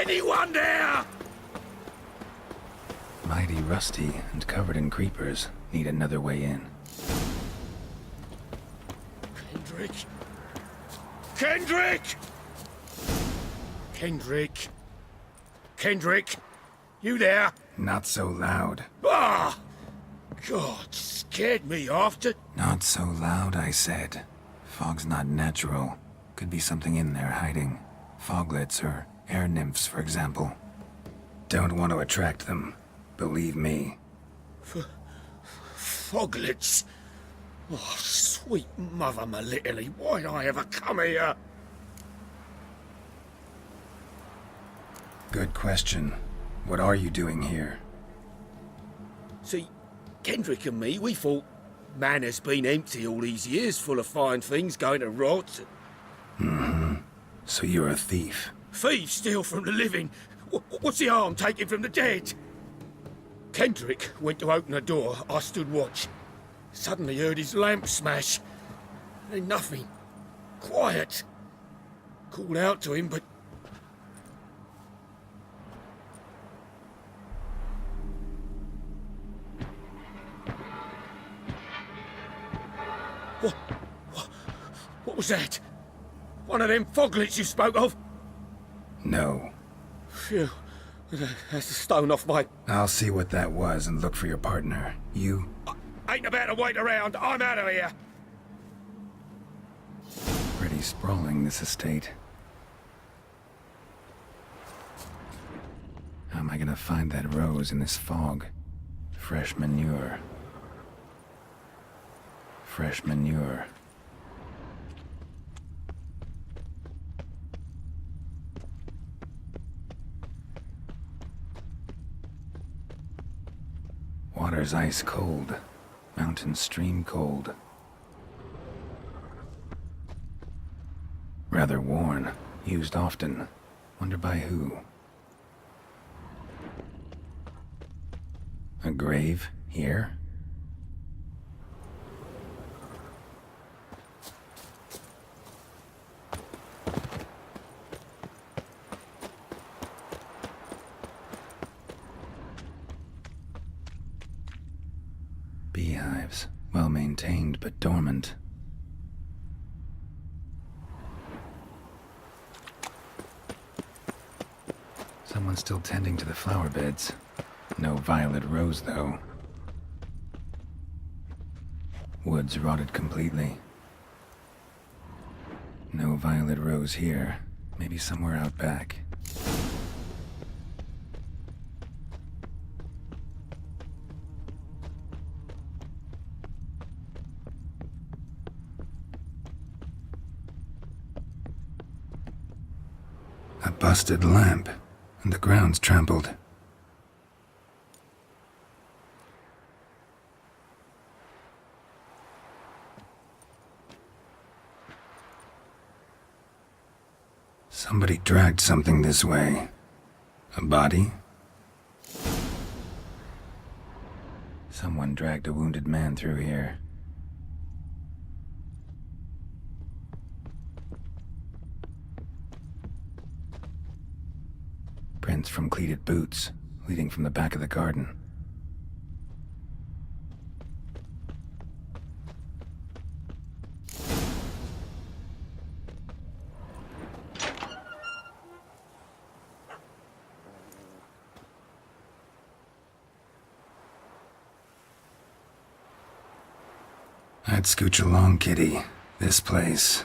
Anyone there? Mighty rusty and covered in creepers. Need another way in. Kendrick? Kendrick! Kendrick? Kendrick? You there? Not so loud. Ah! God, scared me after. Not so loud, I said. Fog's not natural. Could be something in there hiding. Foglets or air nymphs, for example. Don't want to attract them. Believe me. Foglets? Oh, sweet mother Melitterly, why'd I ever come here? Good question. What are you doing here? See, Kendrick and me, we thought Manor's been empty all these years, full of fine things going to rot. Mm-hmm. So you're a thief. Thieves steal from the living. What's the harm taken from the dead? Kendrick went to open the door. I stood watch. Suddenly heard his lamp smash. Then nothing. Quiet. Called out to him, but... What was that? One of them foglets you spoke of? No. Phew. That's a stone off my... I'll see what that was and look for your partner. You? I ain't about to wait around. I'm out of here. Pretty sprawling, this estate. How am I gonna find that rose in this fog? Fresh manure. Fresh manure. Water's ice cold. Mountain stream cold. Rather worn. Used often. Wonder by who? A grave here? Beehives, well maintained but dormant. Someone's still tending to the flower beds. No violet rose, though. Woods rotted completely. No violet rose here. Maybe somewhere out back. A busted lamp, and the ground's trampled. Somebody dragged something this way. A body? Someone dragged a wounded man through here. Prints from cleated boots, leading from the back of the garden. I'd scooch along, kitty. This place.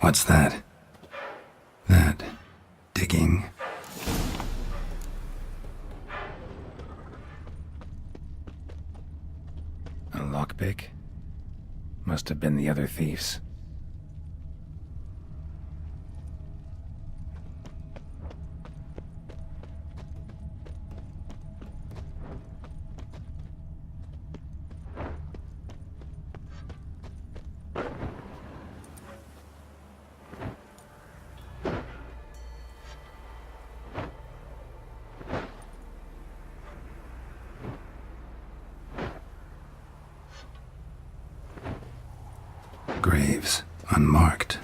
What's that? That... digging. A lockpick? Must have been the other thieves. Graves, unmarked,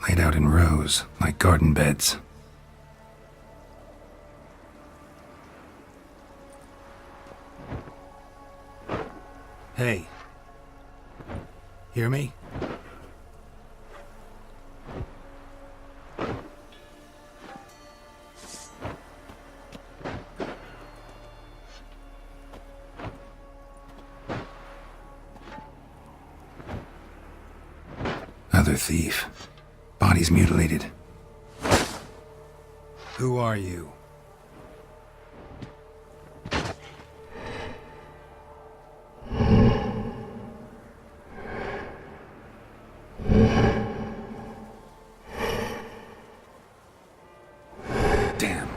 laid out in rows like garden beds. Hey. Hear me? Other thief. Body's mutilated. Who are you? Damn.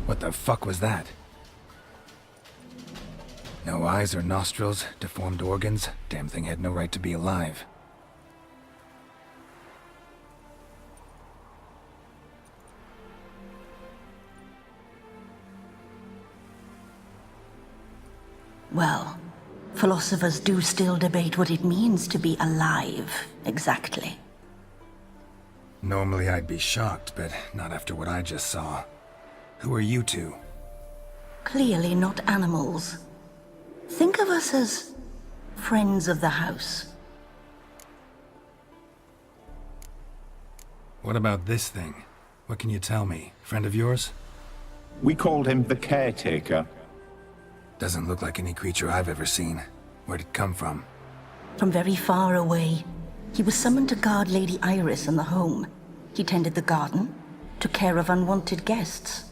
What the fuck was that? No eyes or nostrils, deformed organs. Damn thing had no right to be alive. Well, philosophers do still debate what it means to be alive, exactly. Normally I'd be shocked, but not after what I just saw. Who are you two? Clearly not animals. Think of us as friends of the house. What about this thing? What can you tell me? Friend of yours? We called him the Caretaker. Doesn't look like any creature I've ever seen. Where'd it come from? From very far away. He was summoned to guard Lady Iris and the home. He tended the garden, took care of unwanted guests.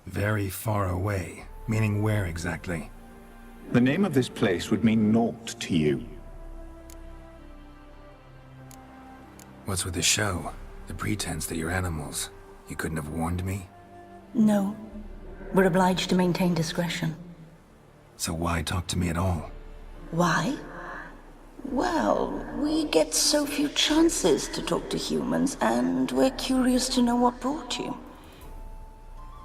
Very far away. Meaning where exactly? The name of this place would mean naught to you. What's with the show? The pretense that you're animals. You couldn't have warned me? No. We're obliged to maintain discretion. So why talk to me at all? Why? Well, we get so few chances to talk to humans, and we're curious to know what brought you.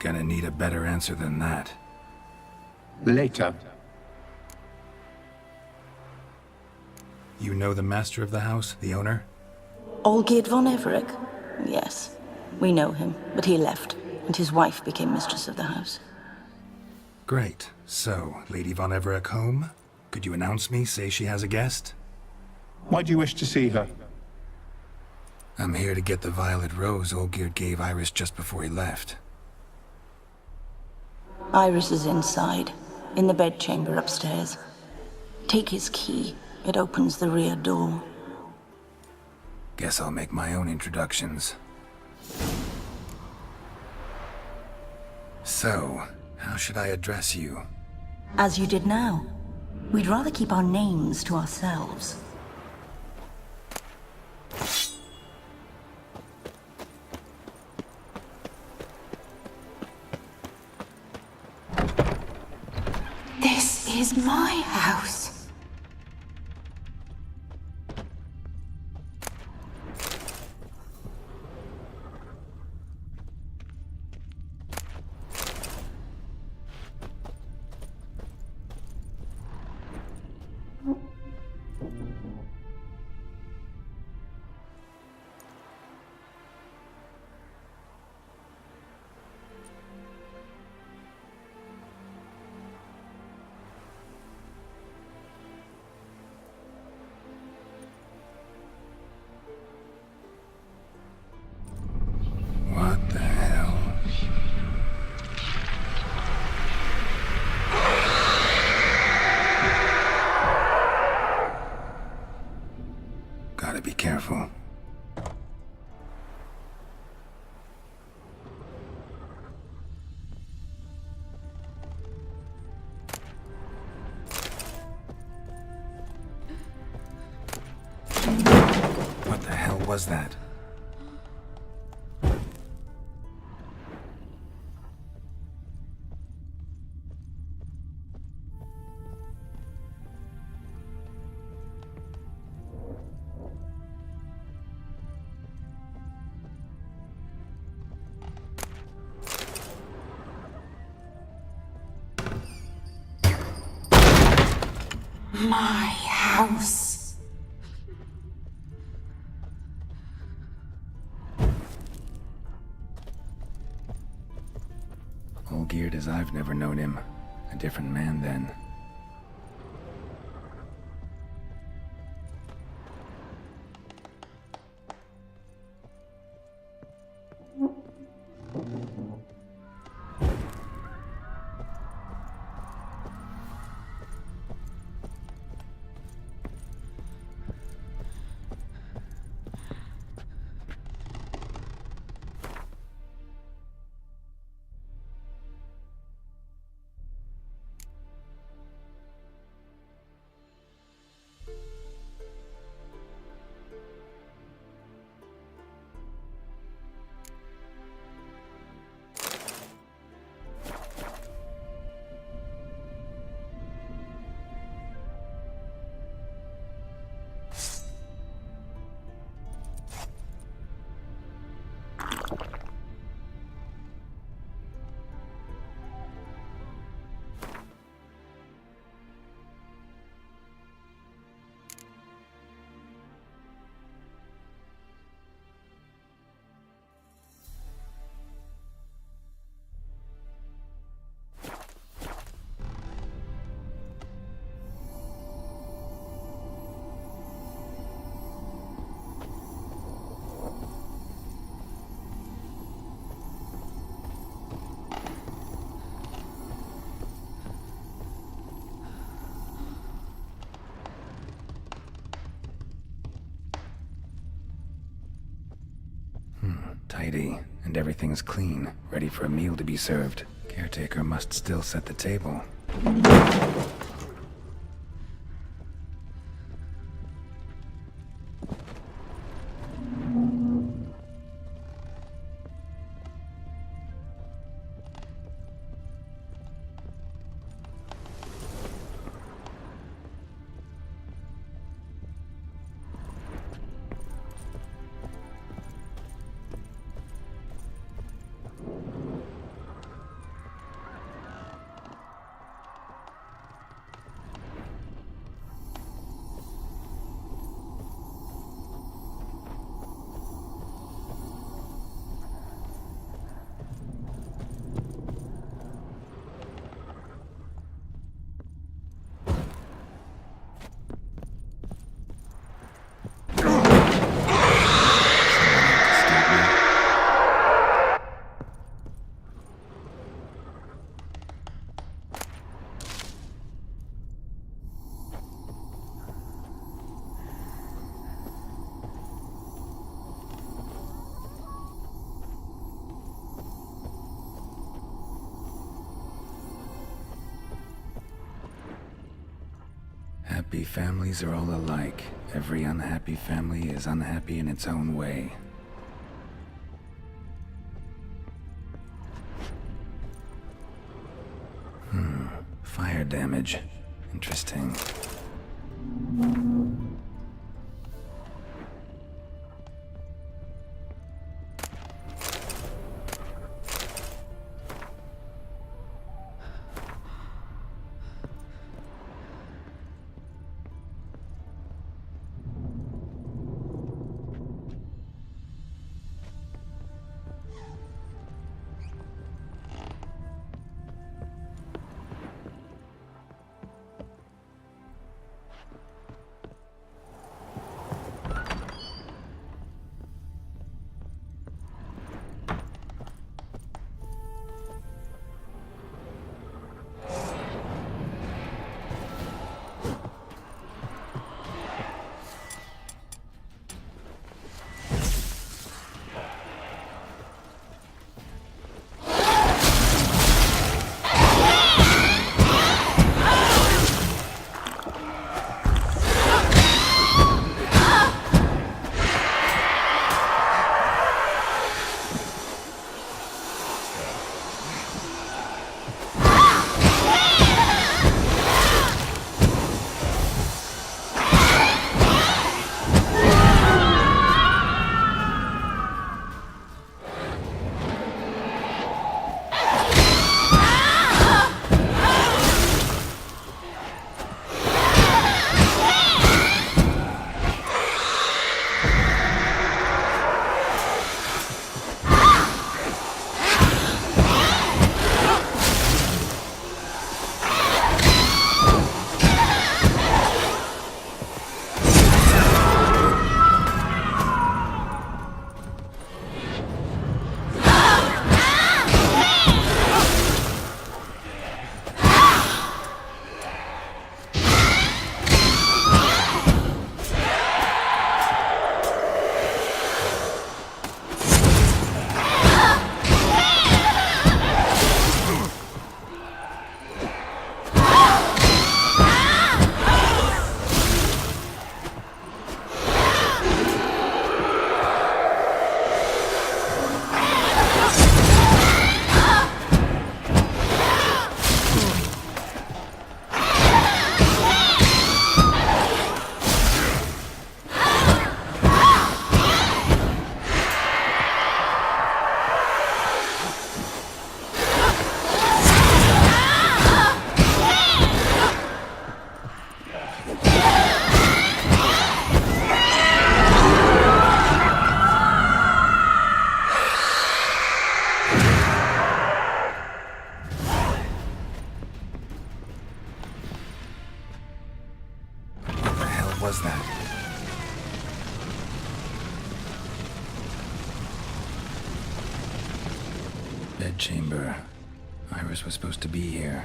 Gonna need a better answer than that. Later. You know the master of the house, the owner? Olgierd von Everec? Yes. We know him, but he left, and his wife became mistress of the house. Great. So, Lady von Everec home? Could you announce me, say she has a guest? Why do you wish to see her? I'm here to get the violet rose Olgierd gave Iris just before he left. Iris is inside, in the bedchamber upstairs. Take his key. It opens the rear door. Guess I'll make my own introductions. So, how should I address you? As you did now. We'd rather keep our names to ourselves. This is my house. What the hell? Gotta be careful. What the hell was that? My house. Olgierd as I've never known him. A different man then. tidy, and everything's clean, ready for a meal to be served, caretaker must still set the table. Happy families are all alike. Every unhappy family is unhappy in its own way. Fire damage. Interesting. Was that? Bedchamber. Iris was supposed to be here.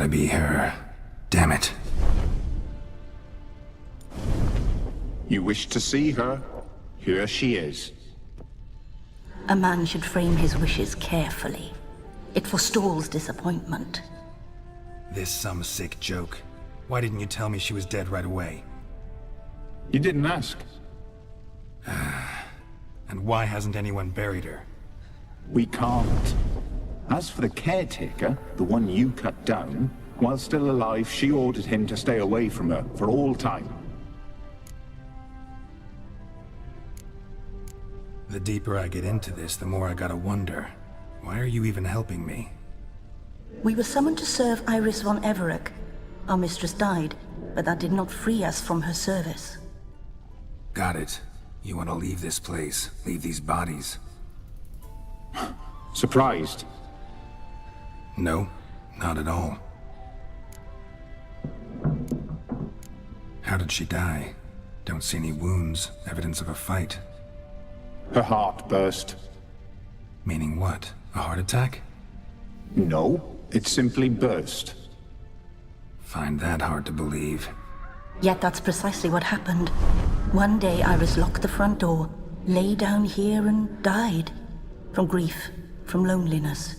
be her. Damn it. You wish to see her? Here she is. A man should frame his wishes carefully. It forestalls disappointment. This some sick joke. Why didn't you tell me she was dead right away? You didn't ask. And why hasn't anyone buried her? We can't. As for the caretaker, the one you cut down, while still alive, she ordered him to stay away from her for all time. The deeper I get into this, the more I gotta wonder. Why are you even helping me? We were summoned to serve Iris von Everec. Our mistress died, but that did not free us from her service. Got it. You want to leave this place, leave these bodies? Surprised? No, not at all. How did she die? Don't see any wounds, evidence of a fight. Her heart burst. Meaning what? A heart attack? No, it simply burst. Find that hard to believe. Yet that's precisely what happened. One day Iris locked the front door, lay down here and died. From grief, from loneliness.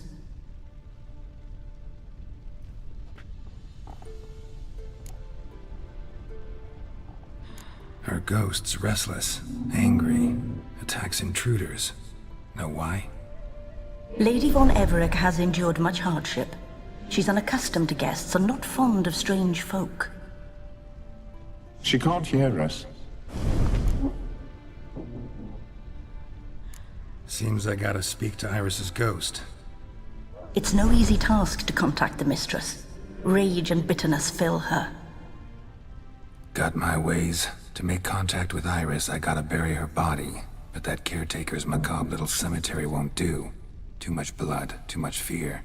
Her ghost's restless, angry, attacks intruders. Know why? Lady von Everec has endured much hardship. She's unaccustomed to guests and not fond of strange folk. She can't hear us. Seems I gotta speak to Iris's ghost. It's no easy task to contact the mistress. Rage and bitterness fill her. Got my ways. To make contact with Iris, I gotta bury her body. But that caretaker's macabre little cemetery won't do. Too much blood, too much fear.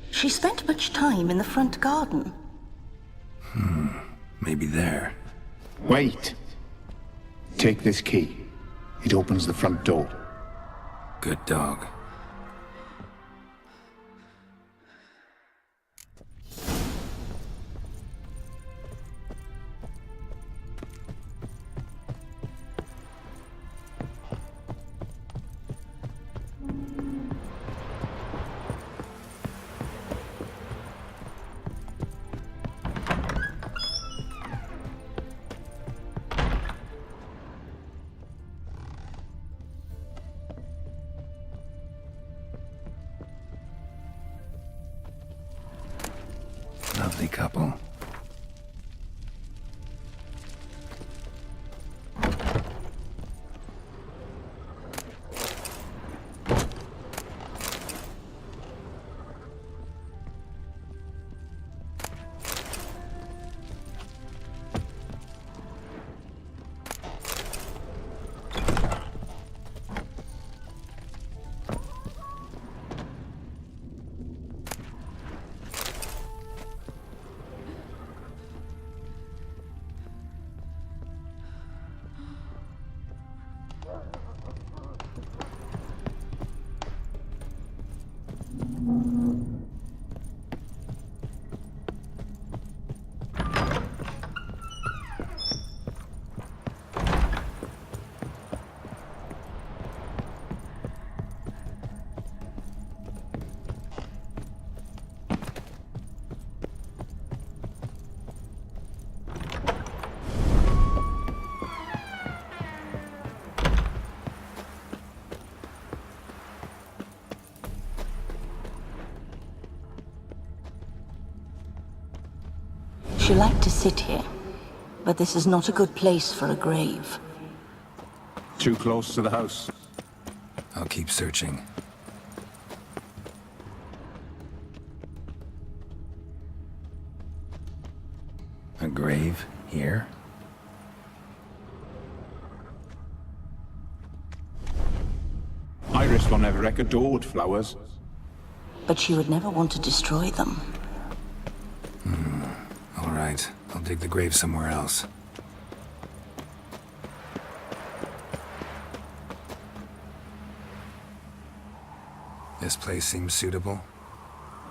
She spent much time in the front garden. Maybe there. Wait. Take this key. It opens the front door. Good dog. Lovely couple. She liked to sit here, but this is not a good place for a grave. Too close to the house. I'll keep searching. A grave here? Iris von Everec adored flowers. But she would never want to destroy them. All right, I'll dig the grave somewhere else. This place seems suitable.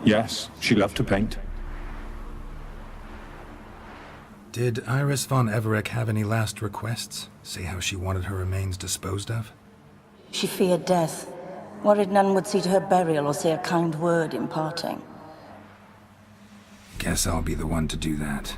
Yes, she loved to paint. Did Iris von Everec have any last requests? Say how she wanted her remains disposed of? She feared death, worried none would see to her burial or say a kind word in parting. Guess I'll be the one to do that.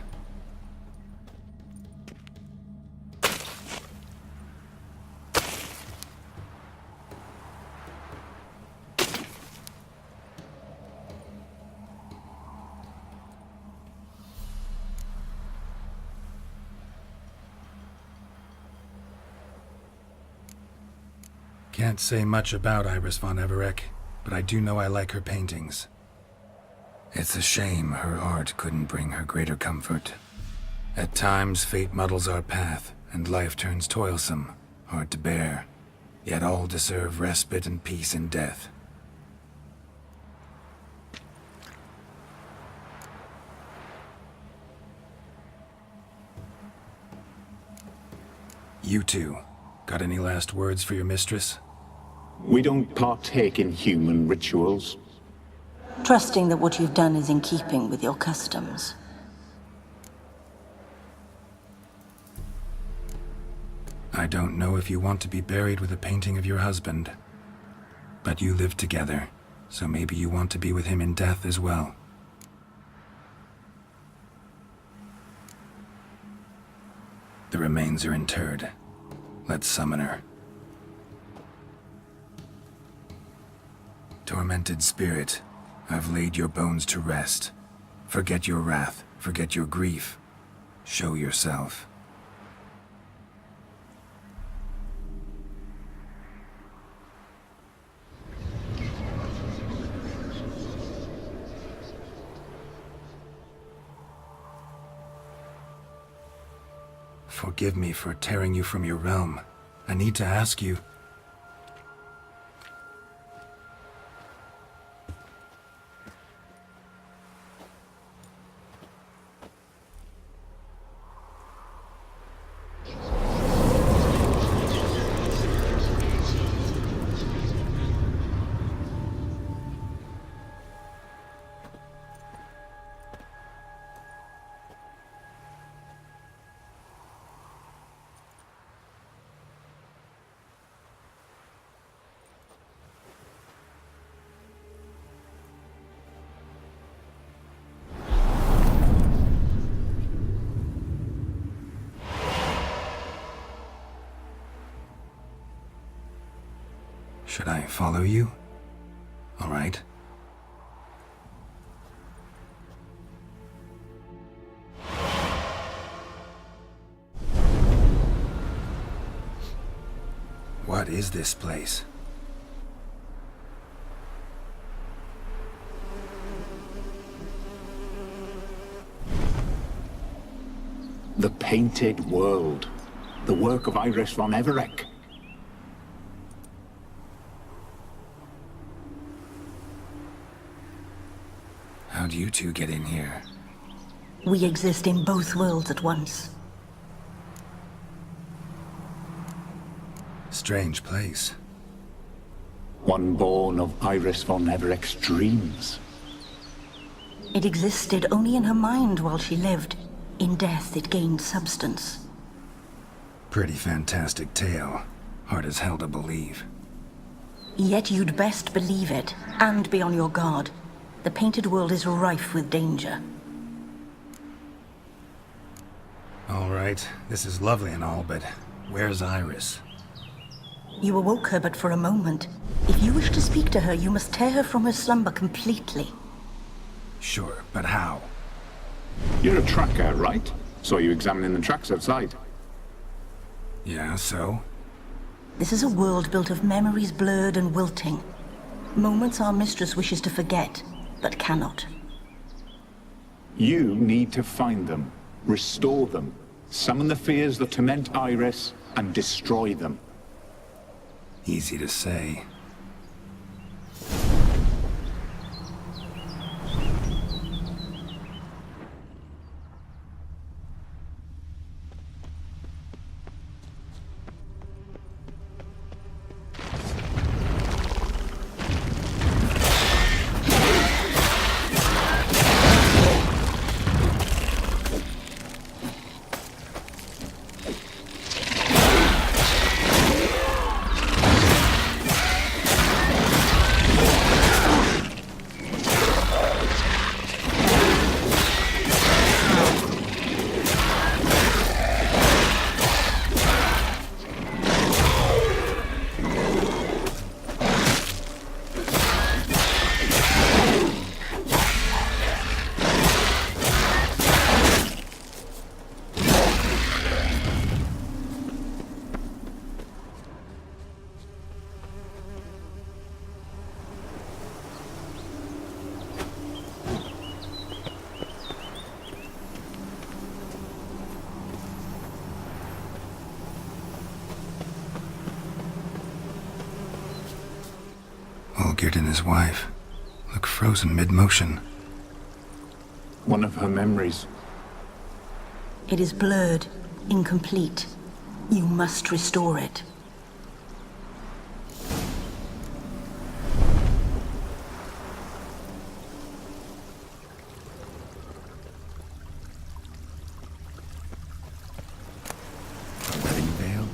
Can't say much about Iris von Everec, but I do know I like her paintings. It's a shame her art couldn't bring her greater comfort. At times, fate muddles our path, and life turns toilsome, hard to bear. Yet all deserve respite and peace in death. You two, got any last words for your mistress? We don't partake in human rituals. Trusting that what you've done is in keeping with your customs. I don't know if you want to be buried with a painting of your husband, but you live together, so maybe you want to be with him in death as well. The remains are interred. Let's summon her. Tormented spirit, I've laid your bones to rest. Forget your wrath, forget your grief. Show yourself. Forgive me for tearing you from your realm. I need to ask you... Should I follow you? All right. What is this place? The Painted World. The work of Iris von Everec. How'd you two get in here? We exist in both worlds at once. Strange place. One born of Iris von Everec's dreams. It existed only in her mind while she lived. In death, it gained substance. Pretty fantastic tale. Hard as hell to believe. Yet you'd best believe it, and be on your guard. The Painted World is rife with danger. All right, this is lovely and all, but where's Iris? You awoke her but for a moment. If you wish to speak to her, you must tear her from her slumber completely. Sure, but how? You're a tracker, right? Saw you examining the tracks outside. Yeah, so? This is a world built of memories blurred and wilting. Moments our mistress wishes to forget, but cannot. You need to find them, restore them, summon the fears that torment Iris, and destroy them. Easy to say. Olgierd and his wife look frozen mid-motion. One of her memories. It is blurred, incomplete. You must restore it. A wedding veil?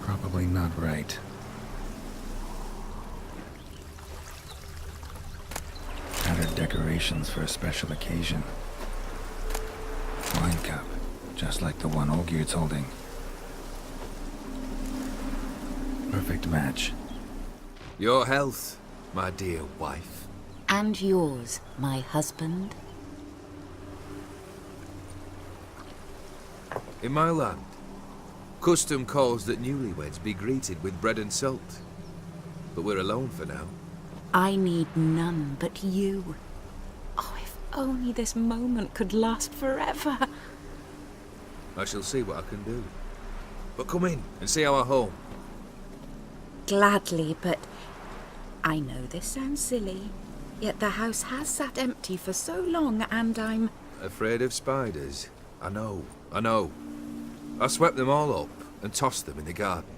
Probably not right. Tattered decorations for a special occasion. Wine cup, just like the one Olgierd's holding. Perfect match. Your health, my dear wife. And yours, my husband. In my land, custom calls that newlyweds be greeted with bread and salt. But we're alone for now. I need none but you. Oh, if only this moment could last forever. I shall see what I can do. But come in and see our home. Gladly, but I know this sounds silly, yet the house has sat empty for so long and I'm... Afraid of spiders? I know. I swept them all up and tossed them in the garden.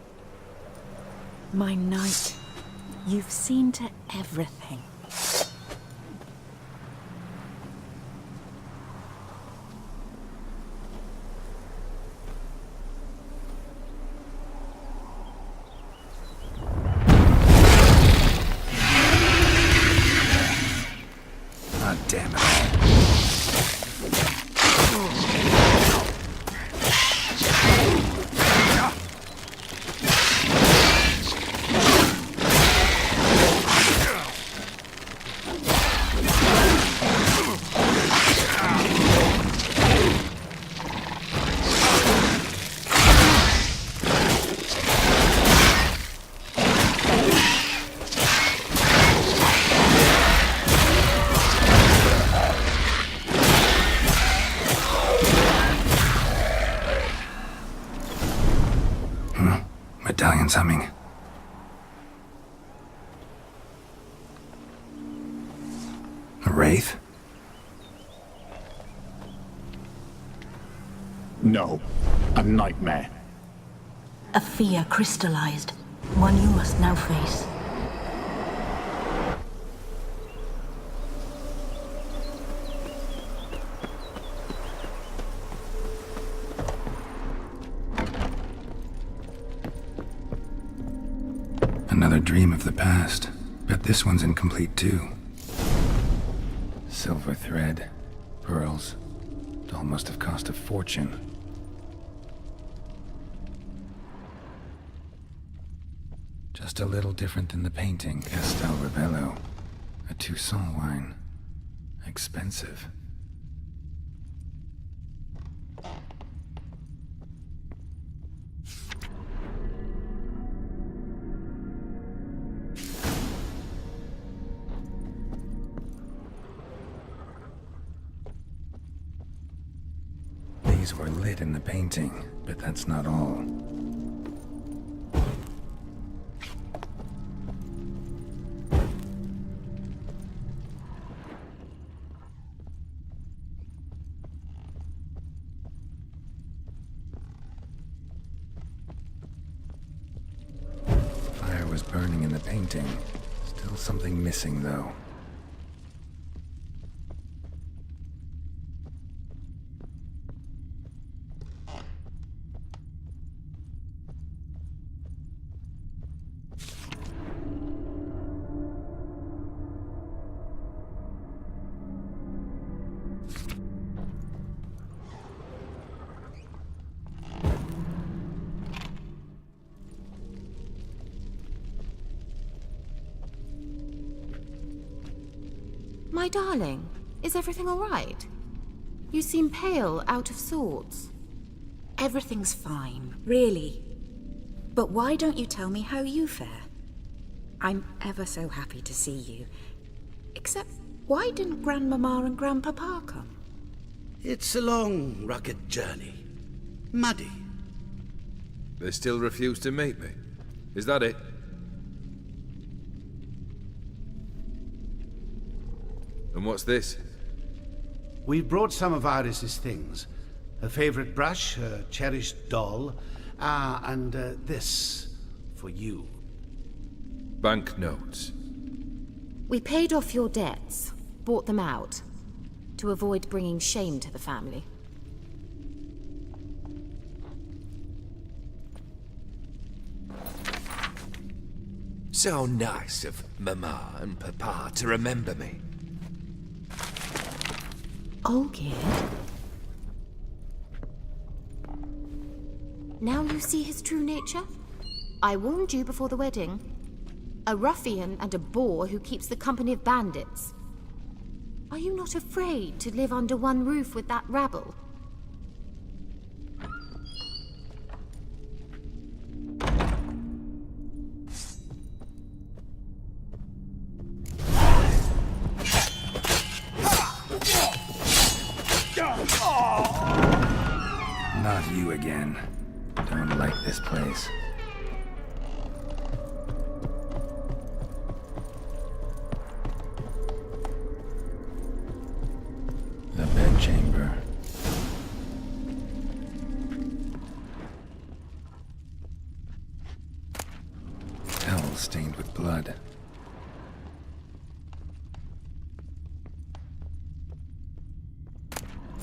My knight, you've seen to everything. Ah, damn it. Medallion's humming. A wraith? No. A nightmare. A fear crystallized, one you must now face. Another dream of the past. Bet this one's incomplete too. Silver thread, pearls. Doll must have cost a fortune. Just a little different than the painting. Castel Rebello. A Toussaint wine. Expensive. These were lit in the painting, but that's not all. Fire was burning in the painting. Still something missing, though. My darling, is everything all right? You seem pale, out of sorts. Everything's fine, really. But why don't you tell me how you fare? I'm ever so happy to see you. Except, why didn't Grandmama and Grandpapa come? It's a long, rugged journey. Muddy. They still refuse to meet me. Is that it? And what's this? We brought some of Iris's things. Her favorite brush, her cherished doll, and this for you. Banknotes. We paid off your debts, bought them out, to avoid bringing shame to the family. So nice of Mama and Papa to remember me. Olgierd? Now you see his true nature? I warned you before the wedding. A ruffian and a boor who keeps the company of bandits. Are you not afraid to live under one roof with that rabble? Not you again. Don't like this place. The bedchamber. Towel stained with blood.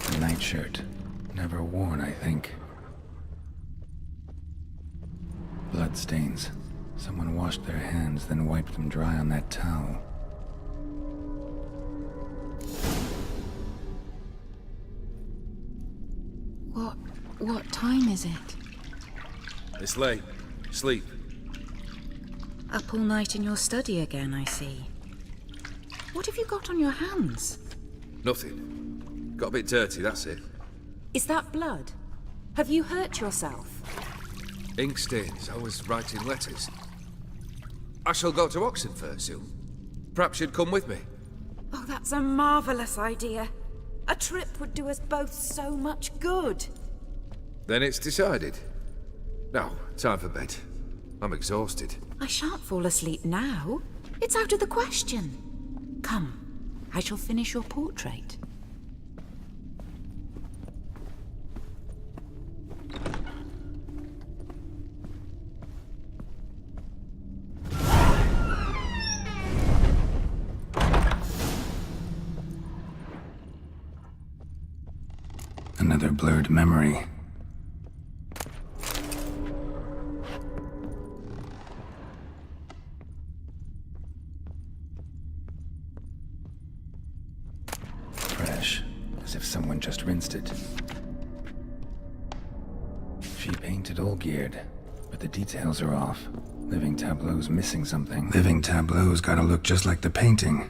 The nightshirt. Never worn, I think. Bloodstains. Someone washed their hands, then wiped them dry on that towel. What time is it? It's late. Sleep. Up all night in your study again, I see. What have you got on your hands? Nothing. Got a bit dirty, that's it. Is that blood? Have you hurt yourself? Ink stains. I was writing letters. I shall go to Oxenfurt soon. Perhaps you'd come with me. Oh, that's a marvelous idea. A trip would do us both so much good. Then it's decided. Now, time for bed. I'm exhausted. I shan't fall asleep now. It's out of the question. Come, I shall finish your portrait. Another blurred memory. Fresh, as if someone just rinsed it. She painted Olgierd, but the details are off. Living Tableau's missing something. Living Tableau's gotta look just like the painting.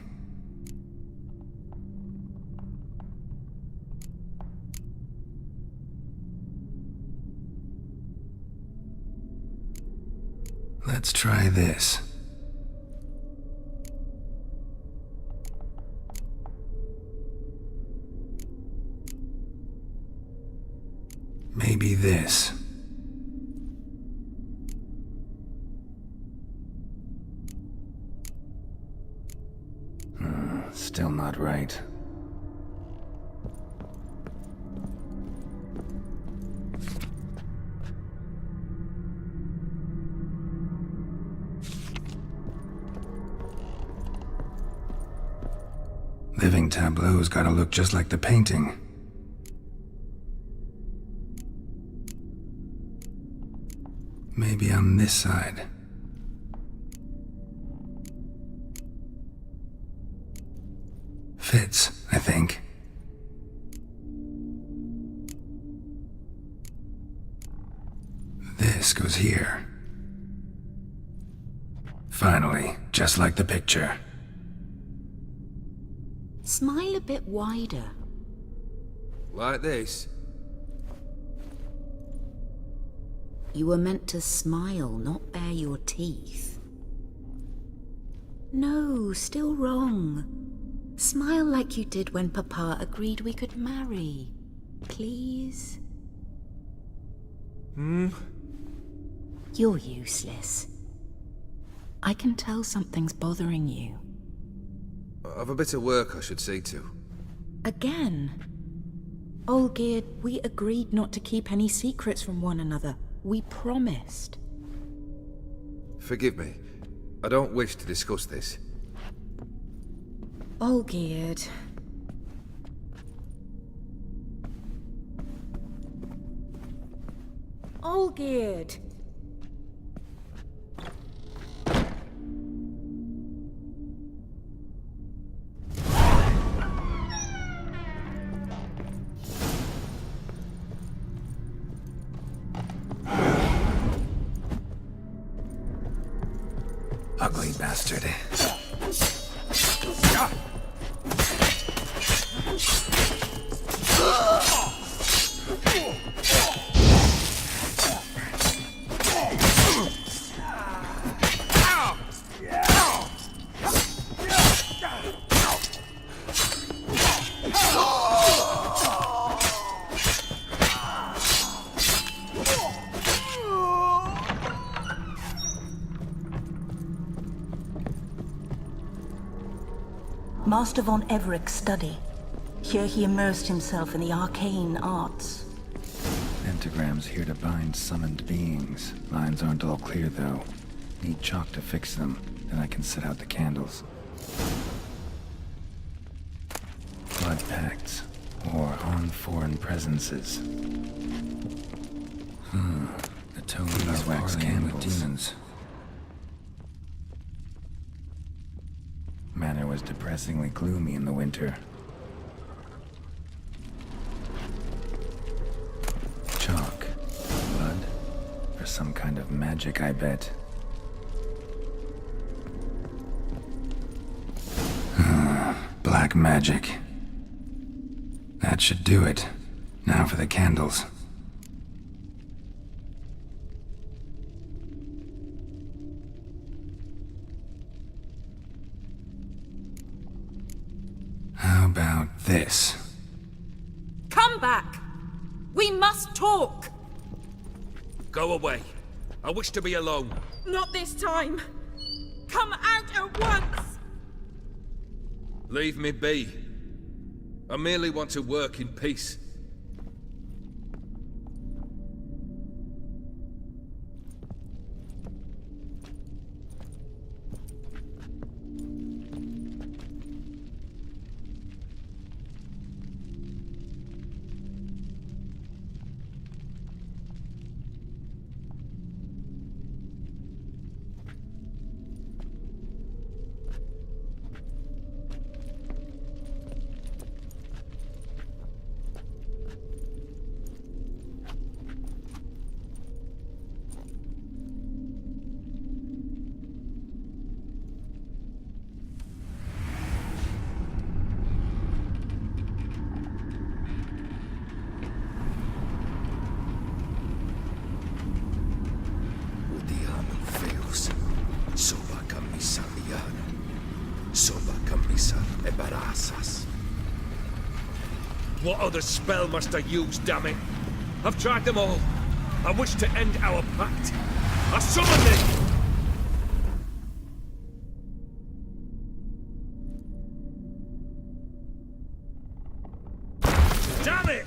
Let's try this. Maybe this. Still not right. Living Tableau's gotta look just like the painting. Maybe on this side. Fits, I think. This goes here. Finally, just like the picture. Smile a bit wider. Like this? You were meant to smile, not bare your teeth. No, still wrong. Smile like you did when Papa agreed we could marry. Please? You're useless. I can tell something's bothering you. I've a bit of work I should see to. Again. Olgierd, we agreed not to keep any secrets from one another. We promised. Forgive me. I don't wish to discuss this. Olgierd. Olgierd! Ugly bastard. Master von Everek's study. Here he immersed himself in the arcane arts. Pentagrams here to bind summoned beings. Lines aren't all clear, though. Need chalk to fix them, then I can set out the candles. Blood pacts, or on foreign presences. The tones wax candles. Demons. Manor was depressingly gloomy in the winter. Chalk. Blood? Or some kind of magic, I bet. Black magic. That should do it. Now for the candles. How about this? Come back! We must talk! Go away. I wish to be alone. Not this time! Come out at once! Leave me be. I merely want to work in peace. What other spell must I use, damn it? I've tried them all. I wish to end our pact. I summon thee! Damn it!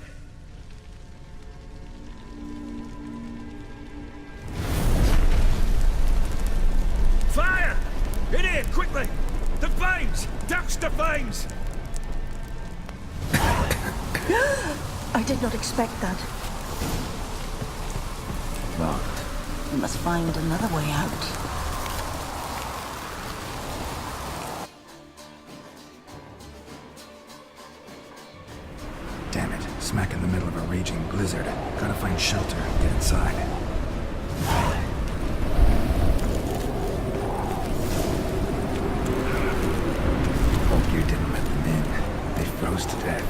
Fire! In here, quickly! The flames! Douse the flames! I did not expect that. Locked. We must find another way out. Damn it. Smack in the middle of a raging blizzard. Gotta find shelter. Get inside. Olgierd didn't let them in. They froze to death.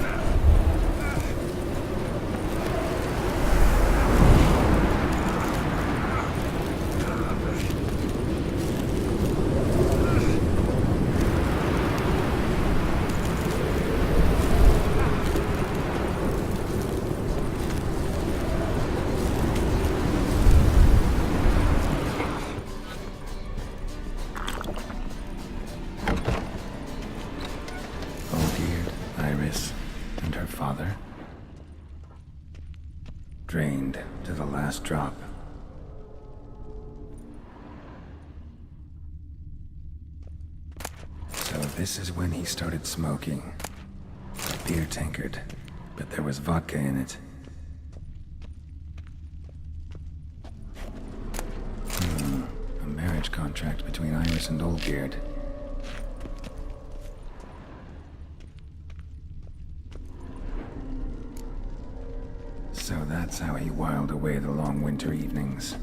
and her father. Drained to the last drop. So this is when he started smoking. A beer tankard, but there was vodka in it. A marriage contract between Iris and Olgierd. So that's how he whiled away the long winter evenings.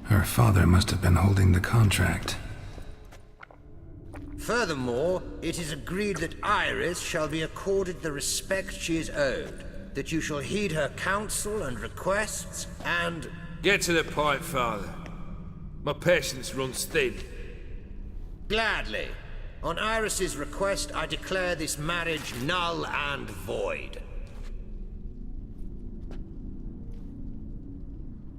Her father must have been holding the contract. Furthermore, it is agreed that Iris shall be accorded the respect she is owed, that you shall heed her counsel and requests, and... Get to the point, Father. My patience runs thin. Gladly. On Iris's request, I declare this marriage null and void.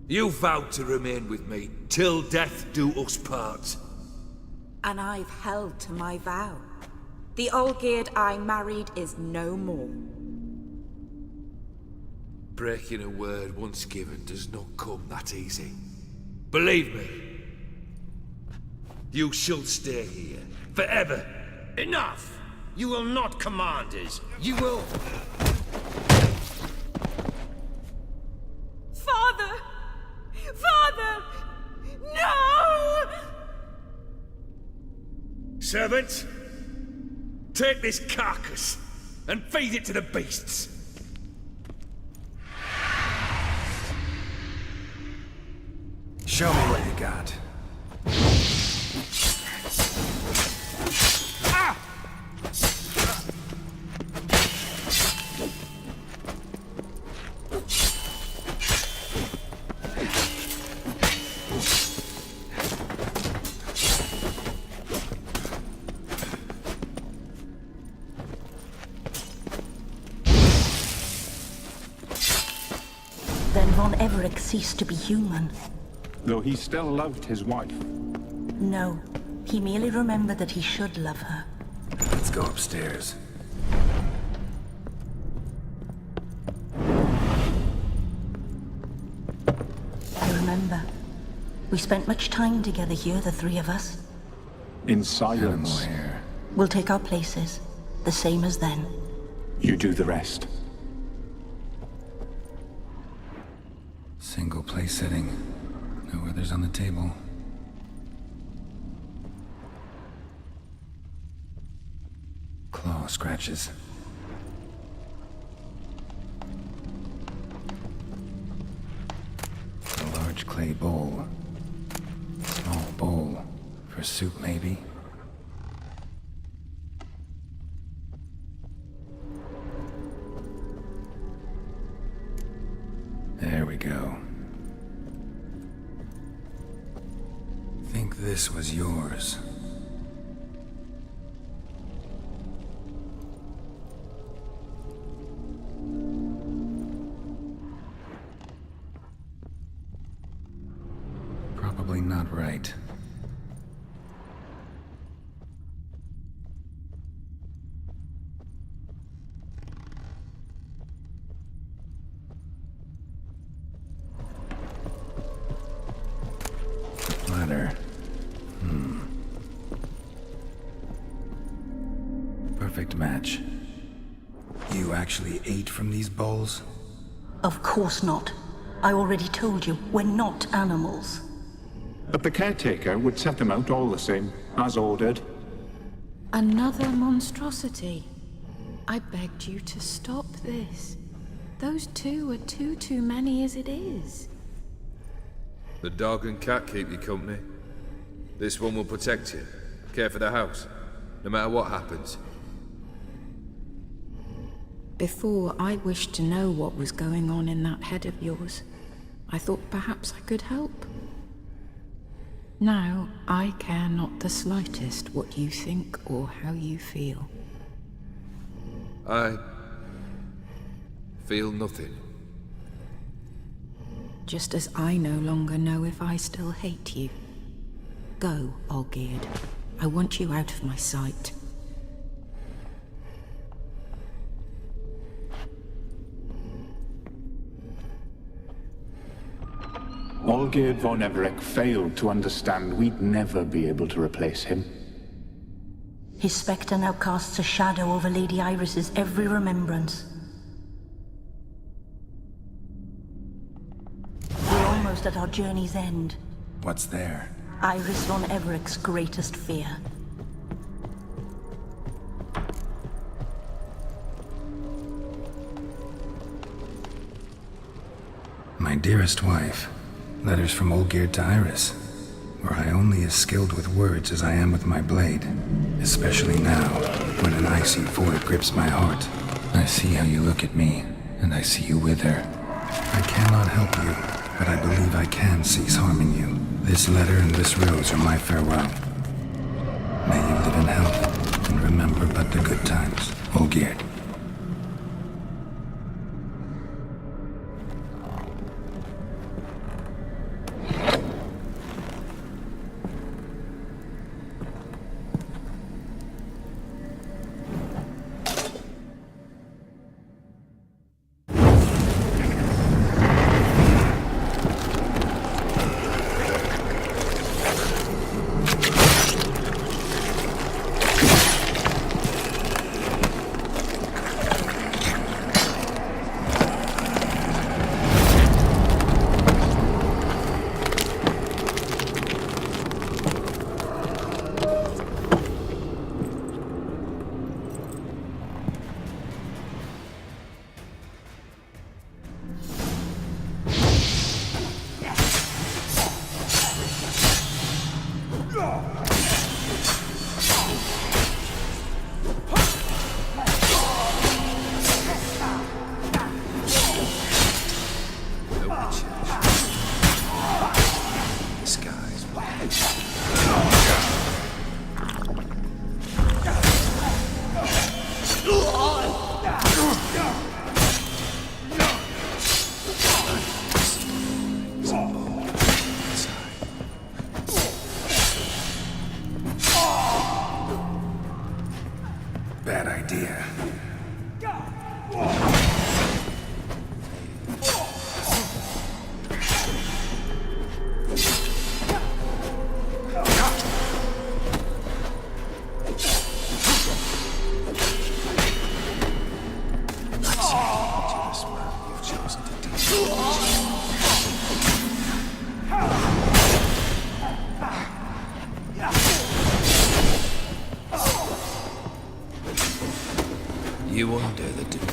You vowed to remain with me, till death do us part. And I've held to my vow. The Olgierd I married is no more. Breaking a word once given does not come that easy. Believe me. You shall stay here, forever. Enough! You will not command us. You will... Father! Father! No! Servants, take this carcass and feed it to the beasts. Show me what you got. Then Von Everec ceased to be human. Though he still loved his wife. No, he merely remembered that he should love her. Let's go upstairs. I remember. We spent much time together here, the three of us. In silence. Animal hair. We'll take our places, the same as then. You do the rest. Single place setting. No others on the table. Claw scratches. A large clay bowl. Small bowl. For soup, maybe? There we go. Think this was yours. Probably not right. Platter. Perfect match. You actually ate from these bowls? Of course not. I already told you, we're not animals. But the caretaker would set them out all the same, as ordered. Another monstrosity. I begged you to stop this. Those two are too many as it is. The dog and cat keep you company. This one will protect you, care for the house, no matter what happens. Before, I wished to know what was going on in that head of yours. I thought perhaps I could help. Now, I care not the slightest what you think or how you feel. I feel nothing. Just as I no longer know if I still hate you. Go, Olgierd. I want you out of my sight. Olgierd von Everec failed to understand we'd never be able to replace him. His spectre now casts a shadow over Lady Iris's every remembrance. We're almost at our journey's end. What's there? Iris von Everec's greatest fear. My dearest wife. Letters from Olgierd to Iris. Were I only as skilled with words as I am with my blade. Especially now, when an icy void grips my heart. I see how you look at me, and I see you with her. I cannot help you, but I believe I can cease harming you. This letter and this rose are my farewell. May you live in health, and remember but the good times, Olgierd. Bad idea. You wonder the delusion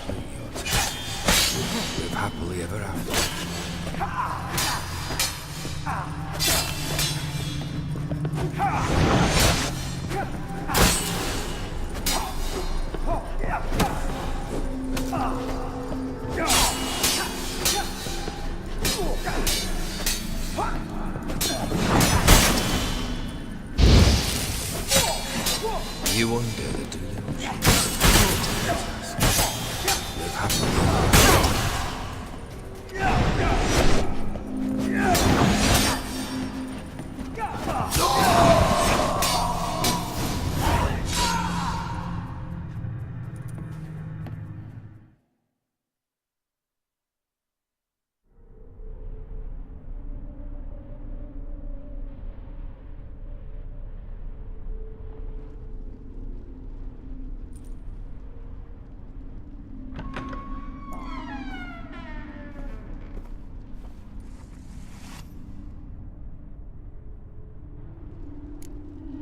complete your task. Live happily ever after. You wonder the delusion. Live happily ever after.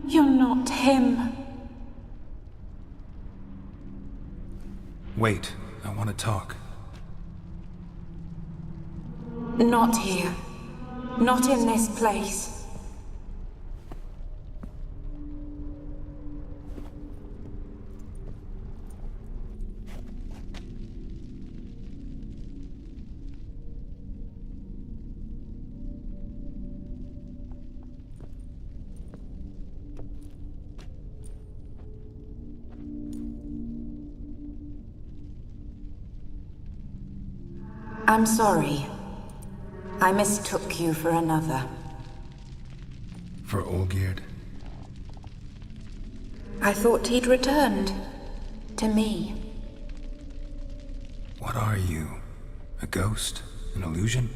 You're not him. Wait, I want to talk. Not here. Not in this place. I'm sorry. I mistook you for another. For Olgierd? I thought he'd returned. To me. What are you? A ghost? An illusion?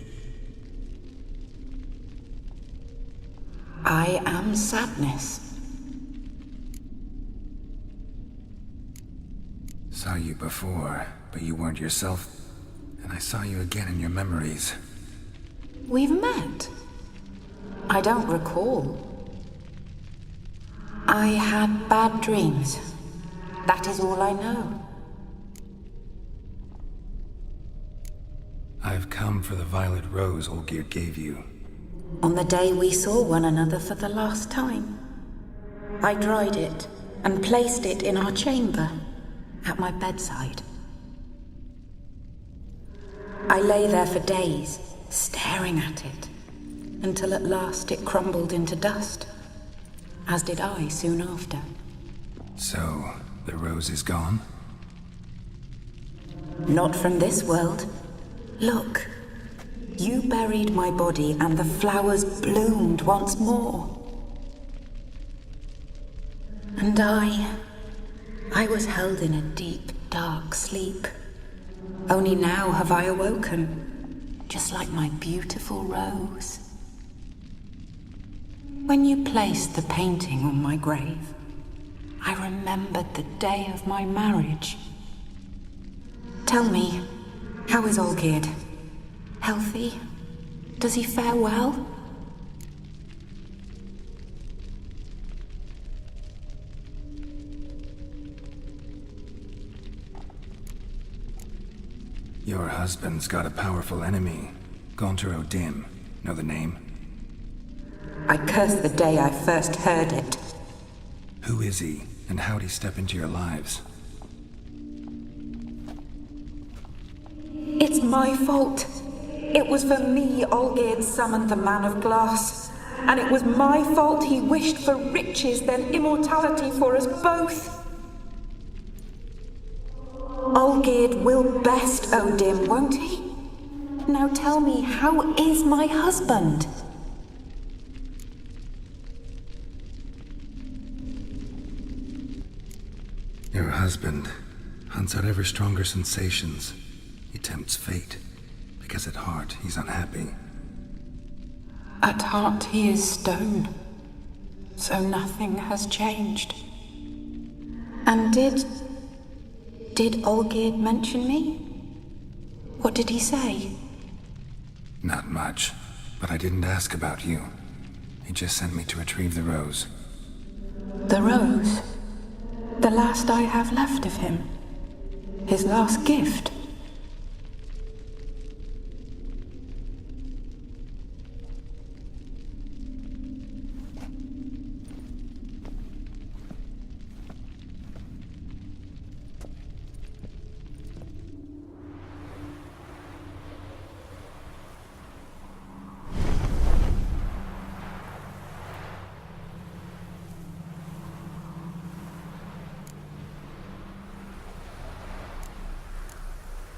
I am sadness. Saw you before, but you weren't yourself. And I saw you again in your memories. We've met. I don't recall. I had bad dreams. That is all I know. I've come for the violet rose Olgierd gave you. On the day we saw one another for the last time, I dried it and placed it in our chamber at my bedside. I lay there for days, staring at it, until at last it crumbled into dust, as did I soon after. So, the rose is gone? Not from this world. Look, you buried my body and the flowers bloomed once more. And I was held in a deep, dark sleep. Only now have I awoken, just like my beautiful rose. When you placed the painting on my grave, I remembered the day of my marriage. Tell me, how is Olgierd? Healthy? Does he fare well? Your husband's got a powerful enemy. Gaunter O'Dim. Know the name? I curse the day I first heard it. Who is he, and how'd he step into your lives? It's my fault. It was for me Olgierd summoned the Man of Glass. And it was my fault he wished for riches, then immortality for us both. Olgierd will best O'Dim, won't he? Now tell me, how is my husband? Your husband hunts out ever stronger sensations. He tempts fate, because at heart he's unhappy. At heart he is stone, so nothing has changed. And did Olgierd mention me? What did he say? Not much, but I didn't ask about you. He just sent me to retrieve the rose. The rose? The last I have left of him? His last gift?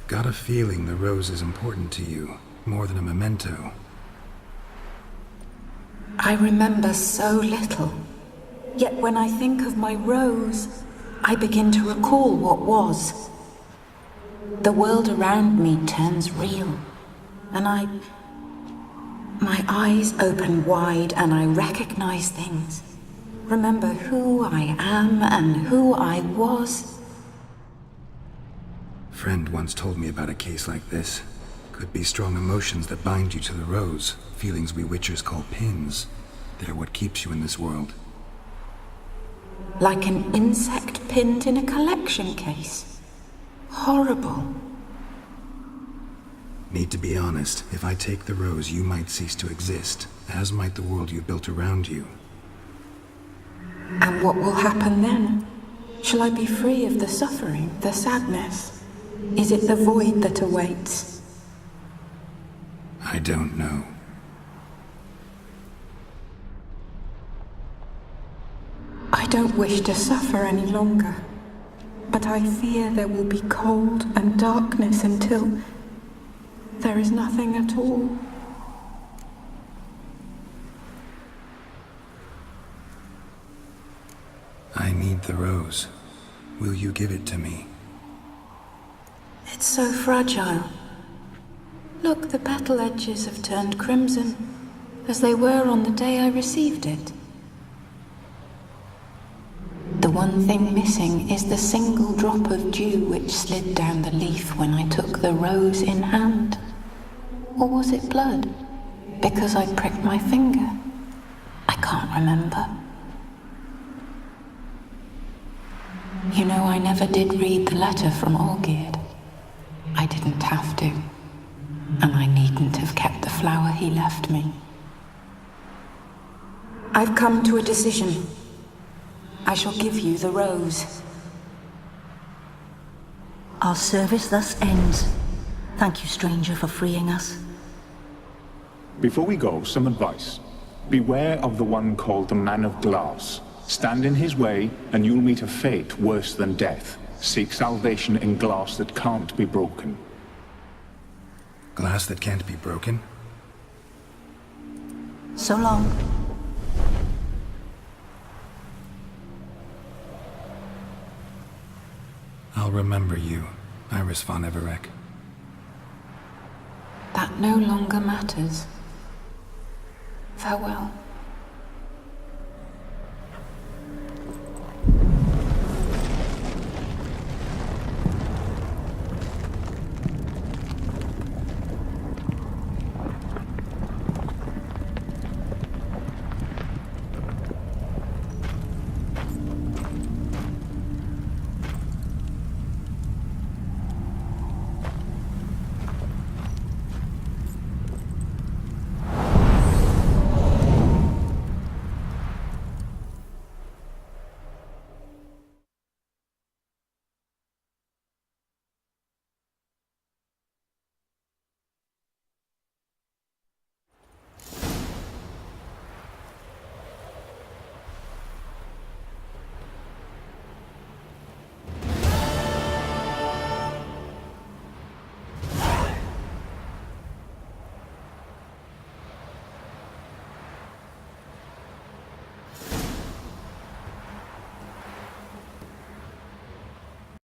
Got a feeling the rose is important to you, more than a memento. I remember so little. Yet when I think of my rose, I begin to recall what was. The world around me turns real, and my eyes open wide and I recognize things. Remember who I am and who I was. Friend once told me about a case like this. Could be strong emotions that bind you to the rose, feelings we witchers call pins. They're what keeps you in this world. Like an insect pinned in a collection case. Horrible. Need to be honest, if I take the rose, you might cease to exist, as might the world you've built around you. And what will happen then? Shall I be free of the suffering, the sadness? Is it the void that awaits? I don't know. I don't wish to suffer any longer, but I fear there will be cold and darkness until there is nothing at all. I need the rose. Will you give it to me? It's so fragile. Look, the petal edges have turned crimson. as they were on the day I received it. The one thing missing is the single drop of dew which slid down the leaf when I took the rose in hand. Or was it blood? Because I pricked my finger? I can't remember. You know, I never did read the letter from Olgierd. I didn't have to. And I needn't have kept the flower he left me. I've come to a decision. I shall give you the rose. Our service thus ends. Thank you, stranger, for freeing us. Before we go, some advice. Beware of the one called the Man of Glass. Stand in his way, and you'll meet a fate worse than death. Seek salvation in glass that can't be broken. Glass that can't be broken? So long. I'll remember you, Iris von Everec. That no longer matters. Farewell.